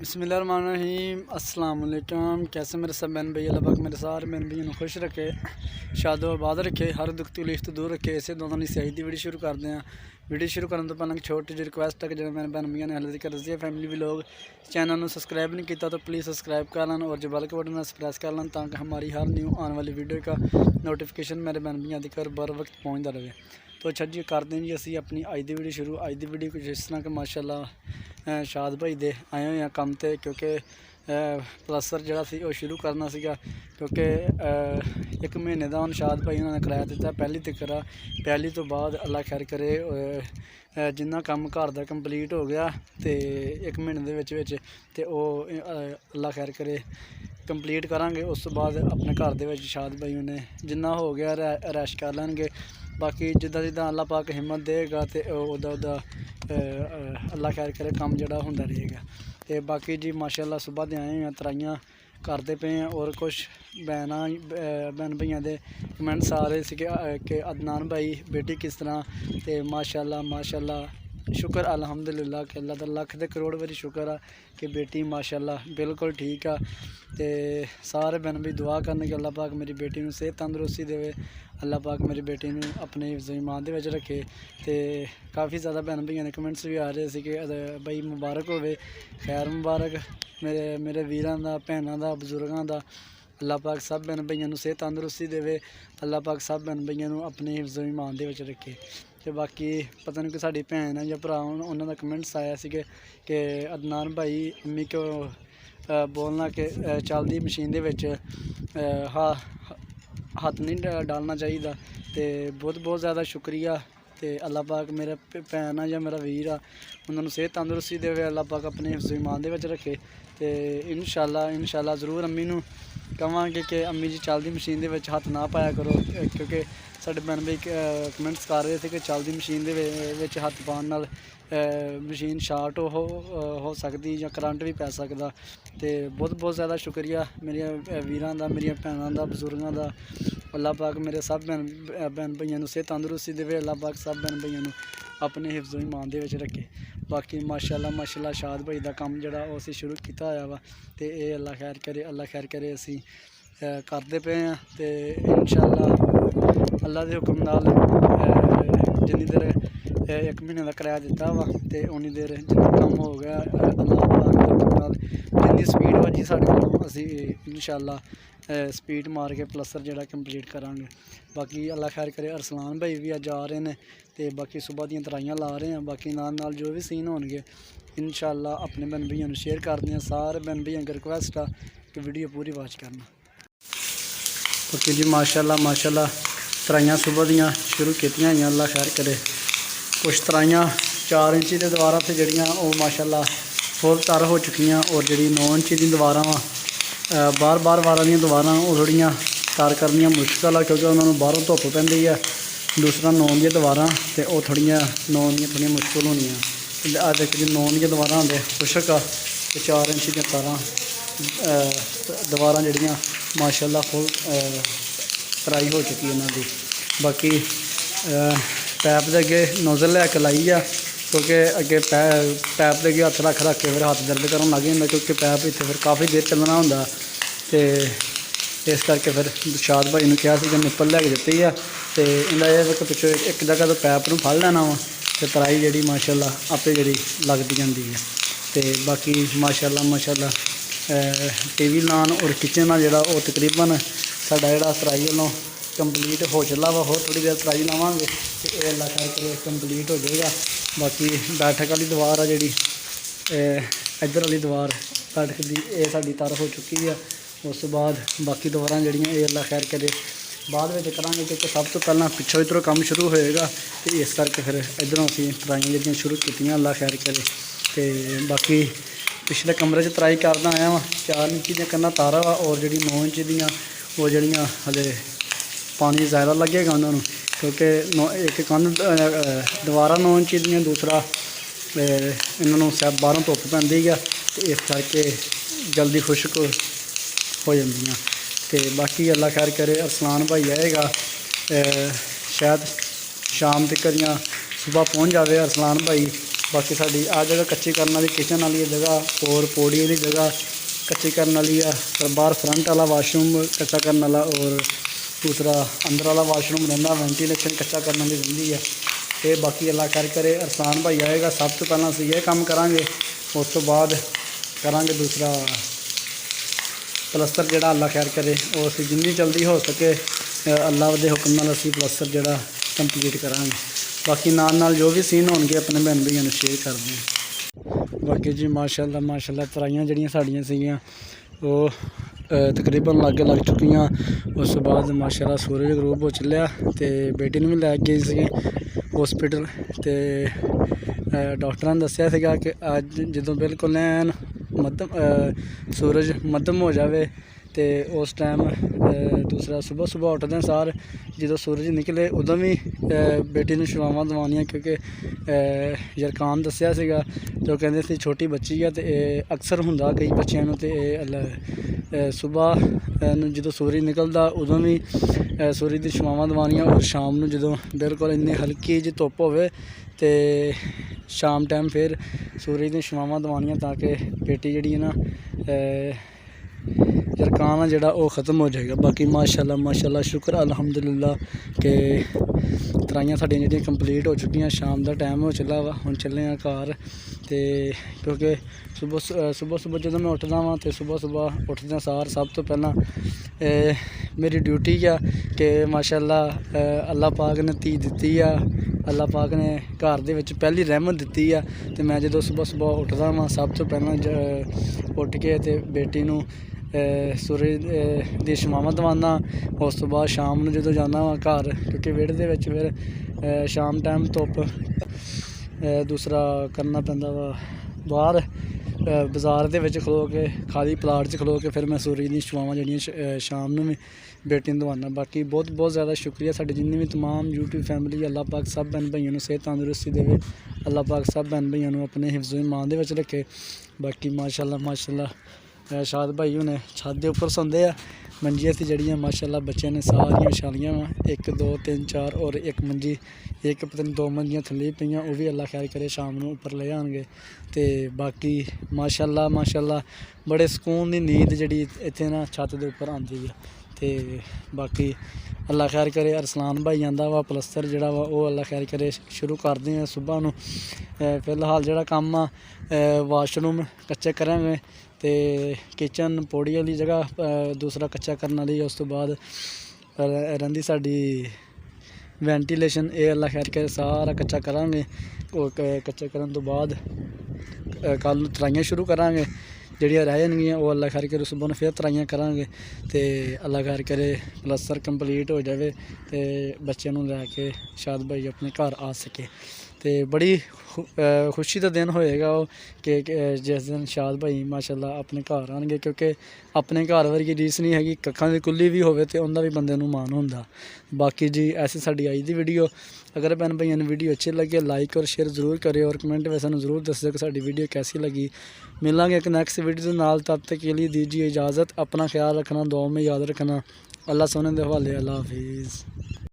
बिस्मिल्लाहिर्रहमानिर्रहीम अस्सलाम वालेकुम। कैसे मेरे सब बहन भैया, अल्लाह पाक मेरे सारे बहन भैया खुश रखे, शादो आबाद रखे, हर दुख तकलीफ तो दूर रखे। इसे दोनों की सही की वीडियो शुरू करते हैं। वीडियो शुरू करने तो पहले एक छोटी जी रिक्वेस्ट है कि जो मेरे बहन भैया ने हाले तक रजी फैमिली भी लोग चैनल को सब्सक्राइब नहीं किया तो प्लीज़ सब्सक्राइब कर लें और जो बेल के बटन प्रेस कर लें ताकि हमारी हर न्यू आने वाली वीडियो का नोटिफिकेशन मेरे बहन भैया के घर बर वक्त पहुँचता रहे। तो अच्छा जी, करते हैं जी असी अपनी अज की वीडियो शुरू। अज की वीडियो कुछ इस तरह कि माशाअल्लाह शाद भाई दे आए हुए हैं काम ते, क्योंकि प्लस्तर जरा सी वो शुरू करना सीगा, क्योंकि एक महीने का हम शाद भाई उन्होंने किराया दिता पहली तकरा। पहली तो बाद अल्लाह खैर करे जिन्ना काम घर का कंप्लीट हो गया तो एक महीने के अल्लाह खैर करे कंप्लीट करांगे। उस तो बाद अपने घर के शाद भाई उन्हें जिन्ना हो गया रैश कर लैनगे। बाकी जिदा जिदा अल्लाह पाक हिम्मत देगा तो उदा अल्लाह खैर करे काम जड़ा होंदा रहेगा। तो बाकी जी माशाअल्लाह सुबह दे आए हैं, तराइयाँ करते पे हैं और कुछ बहन भैया के कमेंट्स आ रहे थे कि अदनान भाई बेटी किस तरह। तो माशाअल्लाह माशाअल्लाह शुक्र अल्हम्दुलिल्लाह कि अल्लाह दा लख दे करोड़ बारी शुक्र आ कि बेटी माशाअल्लाह बिल्कुल ठीक आ। तो सारे बहन भी दुआ करने कि अल्लाह पाक मेरी बेटी को सेहत तंदुरुस्ती देवे, अल्लाह पाक मेरी बेटी को अपने ईमान दे विच रखे। तो काफ़ी ज़्यादा बहन भैया ने कमेंट्स भी आ रहे थे कि बई मुबारक होवे, खैर मुबारक मेरे वीरां दा भैनां दा बजुर्गां दा। अल्लाह पाक सब बहन भैया सेहत तंदुरुस्ती देवे, अल्लाह पाक सब बहन भैया अपने हिफ्ज़ो ईमान दे विच रखे। तो बाकी पता नहीं कि साड़ी भैन है या भरा उन्होंने कमेंट्स आया कि अदनान भाई अम्मी को बोलना कि चलती मशीन दे विच हाथ नहीं डालना चाहिए। तो बहुत बहुत ज़्यादा शुक्रिया। तो अल्लाह पाक मेरा भैन आ या मेरा वीर आ उन्होंने सेहत तंदुरुस्ती देवे, अल्लाह पाक अपने हिफ्ज़ो ईमान दे विच रखे। तो इंशाअल्लाह ज़रूर अम्मी नूं कहांगे कि अम्मी जी चलती मशीन दे विच हत्थ ना पाया करो, क्योंकि साडे बहन भाई कमेंट्स कर रहे थे कि चलती मशीन दे विच हत्थ पाउण नाल मशीन शार्ट हो सकती या करंट भी पै सकदा। तो बहुत बहुत ज़्यादा शुक्रिया मेरे वीरां दा, मेरिया भैनां दा, बजुर्गां दा। अल्लाह पाक मेरे सब बहन भैया सेहत तंदुरुस्ती देवे, अल्लाह पाक सब बहन भैया अपने हिफ्ज़ो ईमान दे विच रखे। बाकी माशाअल्लाह माशाअल्लाह शाद भाई का काम जड़ा असी शुरू किया होया वा। तो ये अल्लाह खैर करे असी करते पे हैं। तो इंशाअल्लाह अल्लाह के हुक्म नाल जिन्नी देर एक महीने का किराया दिता वा तो उन्नी देर जिन्ना काम हो गया अल्लाह पाक के हुक्म नाल जिन्नी स्पीड वजी साढ़े कोलों असी इंशाअल्लाह स्पीड मार के प्लस्तर जड़ा कंप्लीट करांगे। बाकी अल्लाह खैर करे अरसलान भाई भी अज आ रहे हैं। तो बाकी सुबह दियाँ तराइयाँ ला रहे हैं। बाकी नाल जो भी सीन होंगे इंशाअल्लाह अपने बहन भैया शेयर करते हैं। सारे बहन भैया की रिक्वेस्ट आ कि वीडियो पूरी वॉच करना। ओके जी माशाअल्लाह माशाअल्लाह तराइयाँ सुबह दियाँ शुरू कीतियां हुई, अल्लाह खैर करे। कुछ तराइयाँ 4 इंची के दीवारा से जड़ियाँ वो माशाअल्लाह फुल तर हो चुकियाँ और जी 9 इंची दी दीवारां वा बार वारां दी दीवारां वो थोड़ियां तर करनियाँ मुश्किल आ, क्योंकि उन्होंने बाहरों धुप्प पैंदी है। दूसरा 9 दी दीवारां तो वो थोड़ियां 9 दी थोड़ियां मुश्किल होनियां। अज तक जी 9 दी दीवारां होंदे खुशक आ, 4 इंची दी तारां दीवारां जड़ियां माशाअल्लाह फुल तराई हो चुकी है इन्हां दी। बाकी पैप के अगे नोजल लैके लाई आ, क्योंकि अगे पैप के अगे हत्थ रख के फिर हाथ दर्द करन लग जाता, क्योंकि पैप इत्थे फिर काफ़ी देर चलना होंदा। तो इस करके फिर शाद भाई ने कहा कि निप्पल लैके दित्ती है। तो इन्दा यह पिछों एक जगह तो पैप नूं फड़ लेना वा तो तराई जी माशाअल्लाह आपे जी लगती जाती है। तो बाकी माशाअल्लाह माशाअल्लाह टीवी लान और किचन आ जड़ा वो तकरीबन साडा जड़ा तराई वालों कंप्लीट हो चला वा। होर थोड़ी देर तराई लावांगे तो यह अल्लाह खैर करे कंप्लीट हो जाएगा। बाकी बैठक वाली दीवार आ जी इधर वाली दीवार बैठक की ये साड़ी तर हो चुकी है। उस बाद बाकी दीवारां जड़ियां ये अल्लाह खैर करे बाद में करांगे, क्योंकि सब तो पहला पिछों इधरों काम शुरू होएगा। तो इस करके फिर इधरों असीं तराइयां जड़ियां शुरू कीतियां अल्लाह खैर करे। तो बाकी पिछले कमरे च तराई करदा आया वा 4 इंची दी कन्ना तारा वा और जी 9 इंच दियां वो जड़ियां हले पानी ज़्यादा लगेगा उन्होंने, क्योंकि एक कंध दीवारा 9 इंची दियां, दूसरा इन्होंने शायद बाहरों धुप्प पैंदी है तो इस करके जल्दी खुश्क हो जांदियां। तो बाकी अल्लाह खैर करे अरसलान भाई आएगा शायद शाम तक या सुबह पहुँच जाए अरसलान भाई। बाकी साडी आ जगह कच्ची करने वाली किचन वाली जगह और पौड़ी वाली जगह कच्ची करने वाली है। पर बाहर फ्रंट वाला वाशरूम कच्चा करने वाला और दूसरा अंदर वाला वाशरूम रहा वेंटीलेशन कच्चा करने वाली रही है। ये बाकी अल्लाह खैर करे अरसान भाई आएगा सब तो पहला असीं ये काम करांगे, उस तो बाद करांगे दूसरा प्लस्तर जिहड़ा अल्लाह खैर करे वो असीं जिन्नी जल्दी हो सके अल्लाह दे हुक्म नाल असीं प्लस्तर जिहड़ा कंप्लीट करांगे। बाकी नाल नाल जो भी सीन होणगे अपने भैन भाइयों नूं शेयर करदे हां। बाकी जी माशाअल्लाह माशाअल्लाह तराइयां जिहड़ियां साडियां सीगियां वो तकरीबन लागे लग चुकियां। उस बाद माशाअल्लाह सूरज गरूब हो चलिया ते बेटी नूं भी लै गई सी हॉस्पिटल ते डॉक्टरां ने दस्सिया सीगा कि अज जदों बिल्कुल ऐन मध्यम सूरज मध्यम हो जाए तो उस टाइम दूसरा सुबह सुबह उठदे सार जो सूरज निकले उदों भी बेटी नूं छुआवां दवानियां, क्योंकि यरकान दस्सिया सीगा जो कहंदे सी छोटी बच्ची है तो अक्सर हुंदा कई बच्चियां नूं ते सुबह जो सूरज निकलदा उदों भी सूरज दी छुआवां दवानियां और शाम नूं जदों बिल्कुल इन्नी हल्की जी धुप्प होवे ते शाम टाइम फिर सूरज दी छुआवां दवानियां ताकि बेटी जिहड़ी है ना यरकान जिहड़ा वो ख़त्म हो जाएगा। बाकी माशाअल्लाह माशाअल्लाह शुक्र अल्हम्दुलिल्लाह के तराइयां साडियां जिहड़ियां कंप्लीट हो चुकियां। शाम दा टाइम हो चला वा हुण चले आ घर ते क्योंकि सुबह सुबह जदों मैं उठदा वां ते सुबह सुबह उठदे सार सब तो पहला मेरी ड्यूटी है कि माशाअल्लाह अल्लाह पाक ने धी दित्ती आ, अल्लाह पाक ने घर दे विच पहली रहमत दित्ती आ ते मैं जदों सुबह सुबह उठदा वां सब तो पहला उठ के ते बेटी नूं सूरज दी छुआवां दवाना। उस तो बाद शाम नूं जदों जाना वा घर क्योंकि विहड़े दे विच फिर शाम टाइम धुप्प दूसरा करना पैंदा वा बाहर बाज़ार दे विच खलो के खाली प्लाट च खलो के फिर मैं सूरज दी छुआवां जिहड़ियां शाम नूं भी बेटी नूं दवाना। बाकी बहुत बहुत ज़्यादा शुक्रिया साडे जिन्नी भी तमाम यूट्यूब फैमिली अल्लाह पाक सब भैन भाइयों नूं सेहत तंदुरुस्ती देवे, अल्लाह पाक सब भैन भाइयों नूं अपने हिफ्ज़ ईमान दे विच रखे। बाकी माशाअल्लाह माशाअल्लाह शाद भाई हुणे छत दे उपर सौंदे आ, मंजियां सी जड़ियां माशाअल्लाह बच्चों ने सारियां विछालियां वा 1 2 3 4 और एक मंजी एक पता नहीं 2 मंजियां थल्ले पईयां वो भी अल्लाह खैर करे शाम नूं उपर ले आउणगे। ते बाकी माशाअल्लाह माशाअल्लाह बड़े सुकून दी नींद जिहड़ी इत्थे ना छत दे उपर आंदी है। ते बाकी अल्लाह खैर करे अरसलान भाई आंदा वा प्लस्तर जिहड़ा वा वो अल्लाह खैर करे शुरू करदे हैं सुबह नूं। फिलहाल जिहड़ा कम्म आ वाशरूम कच्चे करांगे ते किचन पौड़ी वाली जगह दूसरा कच्चा करने वाली, उस तो बाद रहिंदी साडी वेंटीलेशन ये अल्लाह खैर करे सारा कच्चा करांगे। कच्चा करन तो बाद कल तराइयां शुरू करांगे जिहड़ियां रह जाणगियां वो अल्लाह खैर करे सुबह नूं फिर तराइयां करांगे ते अल्लाह खैर करे प्लस्तर कंप्लीट हो जाए ते बच्चे नूं लैके शाद भाई अपने घर आ सके। ते बड़ी खुशी का दिन होएगा वो कि जिस दिन शाद भाई माशाअल्लाह अपने घर आएंगे, क्योंकि अपने घर वर्गी रीस नहीं हैगी, कक्खां दी कुल्ली भी होवे ते उंदा भी बंदे नूं मान हुंदा। बाकी जी ऐसी साडी अज दी वीडियो, अगर भैन भाइयों ने वीडियो अच्छी लगी लाइक और शेयर जरूर करियो और कमेंट में सानूं जरूर दस्सियो कि साडी वीडियो कैसी लगी। मिलांगे एक नैक्सट वीडियो के नाल, तब तक के लिए दीजिए इजाज़त। अपना ख्याल रखना, दुआ में याद रखना। अल्लाह सोने दे हवाले, अल्लाह हाफिज़।